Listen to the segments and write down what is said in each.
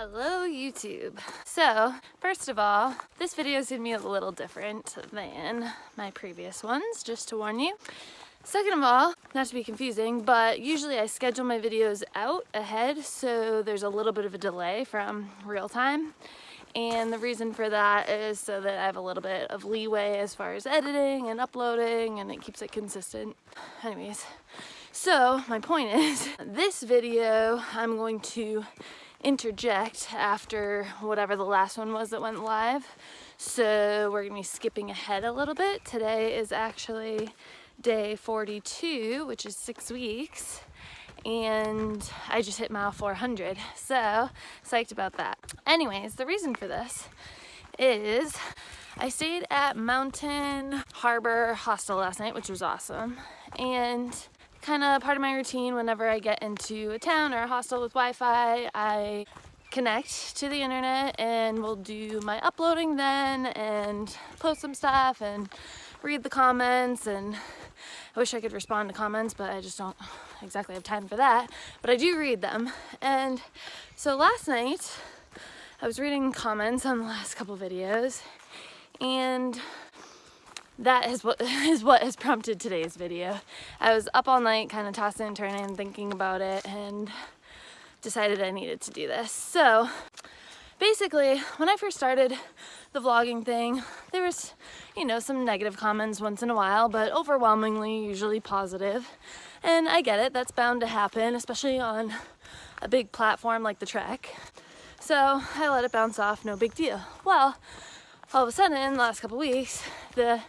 Hello YouTube. So first of all, this video is going to be a little different than my previous ones, just to warn you. Second of all, not to be confusing, but usually I schedule my videos out ahead, so there's a little bit of a delay from real time. And the reason for that is so that I have a little bit of leeway as far as editing and uploading, and it keeps it consistent. Anyways, so my point is, this video I'm going to interject after whatever the last one was that went live. So we're gonna be skipping ahead a little bit. Today is actually day 42, which is 6 weeks. And I just hit mile 400, so psyched about that. Anyways, the reason for this is I stayed at Mountain Harbor Hostel last night, which was awesome. And kind of part of my routine whenever I get into a town or a hostel with Wi-Fi, I connect to the internet and will do my uploading then and post some stuff and read the comments. And I wish I could respond to comments, but I just don't exactly have time for that. But I do read them. And so last night I was reading comments on the last couple videos, and that is what has prompted today's video. I was up all night kind of tossing and turning, thinking about it, and decided I needed to do this. So basically, when I first started the vlogging thing, there was, some negative comments once in a while, but overwhelmingly usually positive. And I get it, that's bound to happen, especially on a big platform like the Trek. So I let it bounce off, no big deal. Well, all of a sudden, in the last couple weeks, the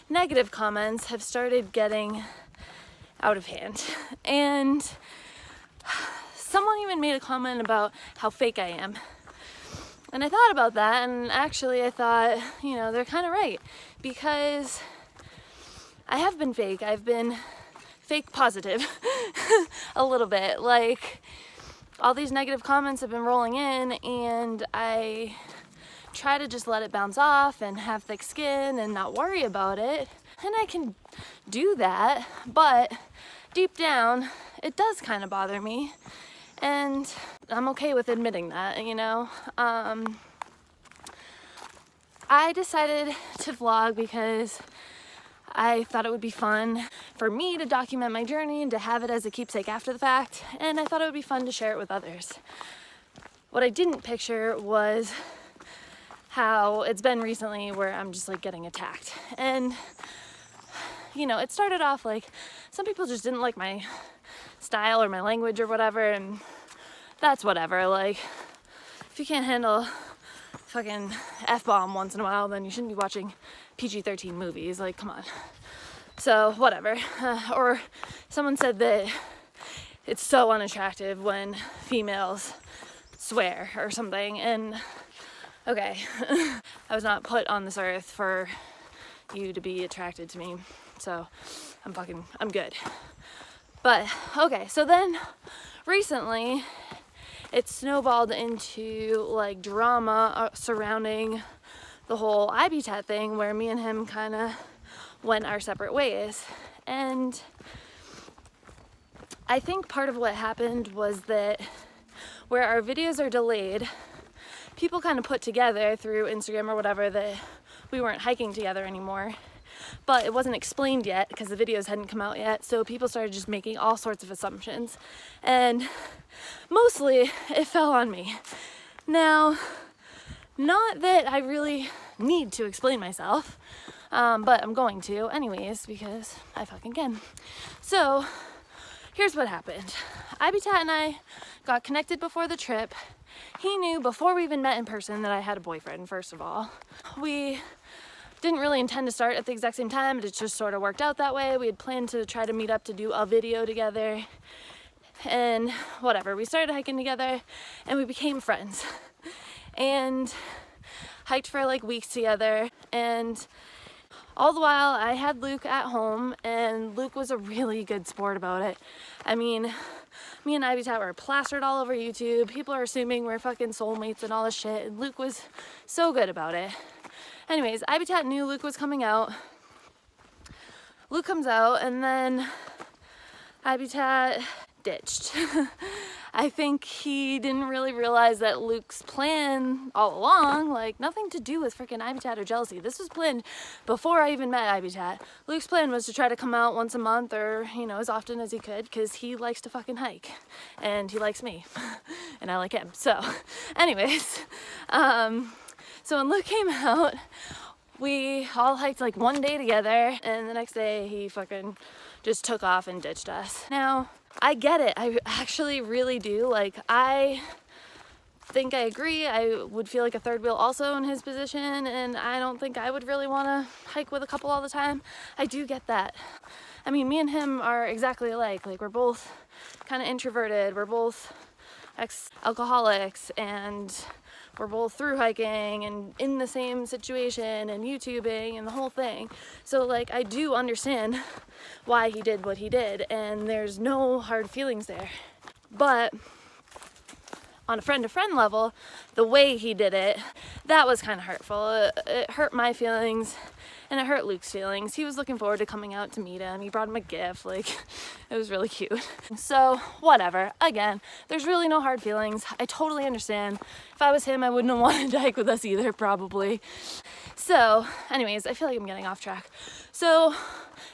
negative comments have started getting out of hand. And someone even made a comment about how fake I am. And I thought about that, and actually I thought, they're kind of right. Because I have been fake. I've been fake positive a little bit. Like, all these negative comments have been rolling in, and I try to just let it bounce off and have thick skin and not worry about it. And I can do that, but deep down, it does kind of bother me. And I'm okay with admitting that, I decided to vlog because I thought it would be fun for me to document my journey and to have it as a keepsake after the fact. And I thought it would be fun to share it with others. What I didn't picture was how it's been recently where I'm just like getting attacked. And it started off like some people just didn't like my style or my language or whatever, and that's whatever. Like, if you can't handle fucking F-bomb once in a while, then you shouldn't be watching PG-13 movies. Like, come on. So whatever. Or someone said that it's so unattractive when females swear or something, and okay, I was not put on this earth for you to be attracted to me, so I'm good. But, okay, so then recently it snowballed into like drama surrounding the whole Ibitat thing, where me and him kind of went our separate ways. And I think part of what happened was that where our videos are delayed, people kind of put together through Instagram or whatever that we weren't hiking together anymore, but it wasn't explained yet because the videos hadn't come out yet. So people started just making all sorts of assumptions, and mostly it fell on me. Now, not that I really need to explain myself, but I'm going to anyways because I fucking can. So here's what happened. Ibitat and I got connected before the trip. He knew before we even met in person that I had a boyfriend, first of all. We didn't really intend to start at the exact same time, but it just sort of worked out that way. We had planned to try to meet up to do a video together, and whatever. We started hiking together, and we became friends. And hiked for like weeks together, and all the while I had Luke at home, and Luke was a really good sport about it. I mean, me and Ibitat were plastered all over YouTube. People are assuming we're fucking soulmates and all this shit, and Luke was so good about it. Anyways, Ibitat knew Luke was coming out. Luke comes out, and then Ibitat ditched. I think he didn't really realize that Luke's plan all along, like nothing to do with freaking Habitat or jealousy. This was planned before I even met Habitat. Luke's plan was to try to come out once a month or, you know, as often as he could because he likes to fucking hike and he likes me and I like him. So anyways, so when Luke came out, we all hiked like one day together and the next day he fucking just took off and ditched us. Now, I get it. I actually really do. Like, I think I agree. I would feel like a third wheel also in his position, and I don't think I would really want to hike with a couple all the time. I do get that. I mean, me and him are exactly alike. Like, we're both kind of introverted. We're both ex-alcoholics, and we're both through hiking and in the same situation and YouTubing and the whole thing. So like, I do understand why he did what he did and there's no hard feelings there. But on a friend-to-friend level, the way he did it, that was kind of hurtful. It hurt my feelings and it hurt Luke's feelings. He was looking forward to coming out to meet him. He brought him a gift, like, it was really cute. So, whatever. Again, there's really no hard feelings. I totally understand. If I was him, I wouldn't have wanted to hike with us either, probably. So, anyways, I feel like I'm getting off track. So,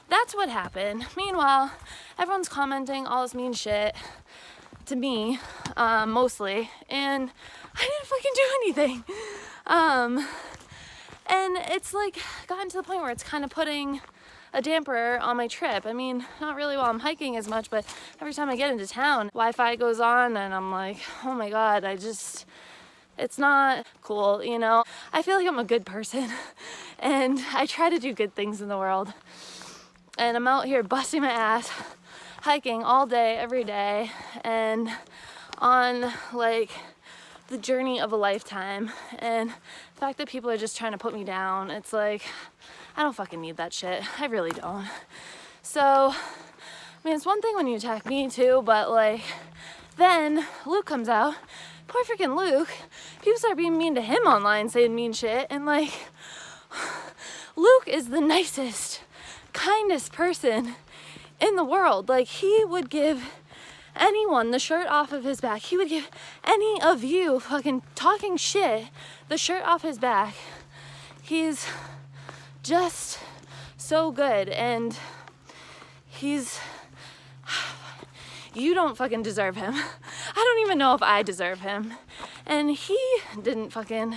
that's what happened. Meanwhile, everyone's commenting all this mean shit to me, mostly, and I didn't fucking do anything. And it's like gotten to the point where it's kind of putting a damper on my trip. I mean, not really while I'm hiking as much, but every time I get into town, Wi-Fi goes on and I'm like, oh my God, it's not cool, you know? I feel like I'm a good person and I try to do good things in the world. And I'm out here busting my ass, hiking all day, every day, and on like the journey of a lifetime. And the fact that people are just trying to put me down, it's like, I don't fucking need that shit. I really don't. So, I mean, it's one thing when you attack me too, but like, then Luke comes out. Poor freaking Luke. People start being mean to him online, saying mean shit, and like, Luke is the nicest, kindest person in the world. Like, he would give anyone the shirt off of his back. He would give any of you fucking talking shit the shirt off his back. He's just so good, and you don't fucking deserve him. I don't even know if I deserve him. And he didn't fucking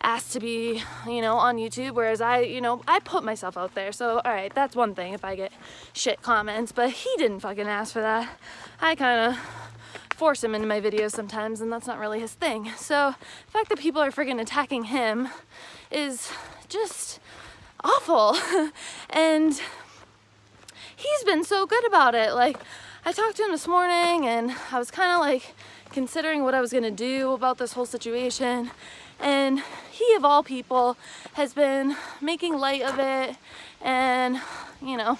ask to be, you know, on YouTube, whereas I put myself out there. So, all right, that's one thing if I get shit comments, but he didn't fucking ask for that. I kind of force him into my videos sometimes, and that's not really his thing. So, the fact that people are freaking attacking him is just awful. And he's been so good about it. Like, I talked to him this morning, and I was kind of like considering what I was gonna do about this whole situation. And he, of all people, has been making light of it and, you know,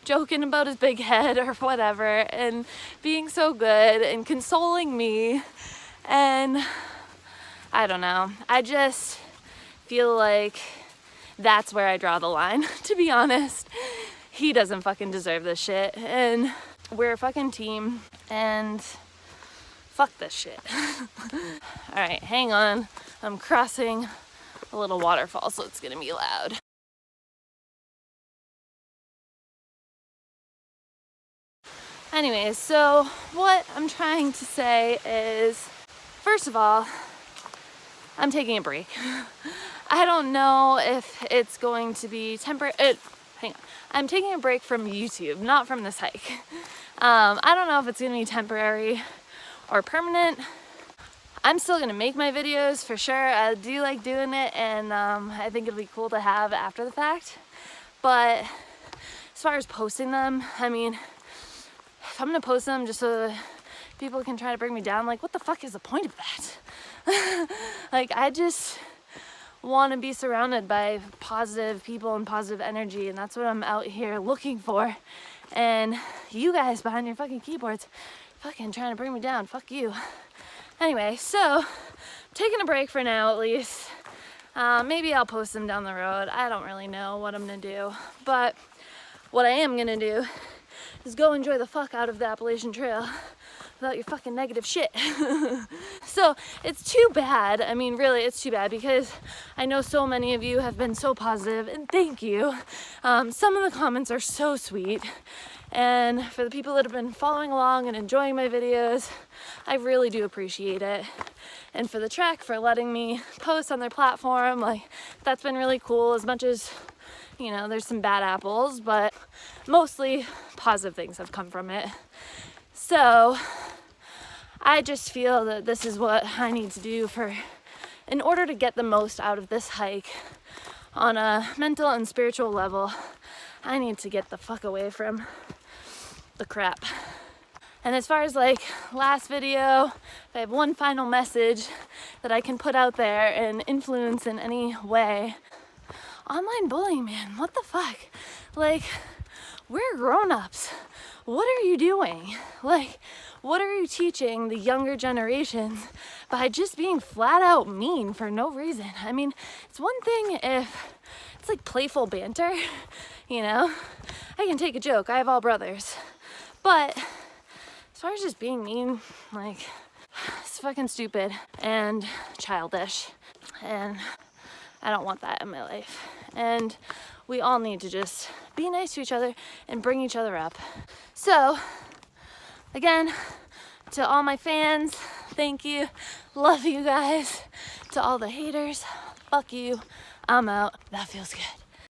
joking about his big head or whatever and being so good and consoling me. And I don't know. I just feel like that's where I draw the line, to be honest. He doesn't fucking deserve this shit. And we're a fucking team. And fuck this shit. All right, hang on. I'm crossing a little waterfall, so it's gonna be loud. Anyways, so what I'm trying to say is, first of all, I'm taking a break. I don't know if it's going to be temporary. Hang on. I'm taking a break from YouTube, not from this hike. I don't know if it's gonna be temporary or permanent. I'm still gonna make my videos for sure. I do like doing it, and I think it'll be cool to have after the fact. But as far as posting them, I mean, if I'm gonna post them just so people can try to bring me down, like, what the fuck is the point of that? Like, I just want to be surrounded by positive people and positive energy, and that's what I'm out here looking for. And you guys behind your fucking keyboards fucking trying to bring me down, fuck you. Anyway, so I'm taking a break for now, at least. Maybe I'll post them down the road. I don't really know what I'm gonna do, but what I am gonna do is go enjoy the fuck out of the Appalachian Trail without your fucking negative shit. So it's too bad. I mean, really, it's too bad because I know so many of you have been so positive, and thank you. Some of the comments are so sweet. And for the people that have been following along and enjoying my videos, I really do appreciate it. And for the Trek, for letting me post on their platform, like, that's been really cool. As much as, you know, there's some bad apples, but mostly positive things have come from it. So I just feel that this is what I need to do in order to get the most out of this hike on a mental and spiritual level. I need to get the fuck away from the crap. And as far as like last video, if I have one final message that I can put out there and influence in any way, online bullying, man, what the fuck? Like, we're grown-ups. What are you doing? Like, what are you teaching the younger generations by just being flat out mean for no reason? I mean, it's one thing if it's like playful banter, you know? I can take a joke, I have all brothers. But as far as just being mean, like, it's fucking stupid and childish. And I don't want that in my life. And we all need to just be nice to each other and bring each other up. So, again, to all my fans, thank you. Love you guys. To all the haters, fuck you. I'm out. That feels good.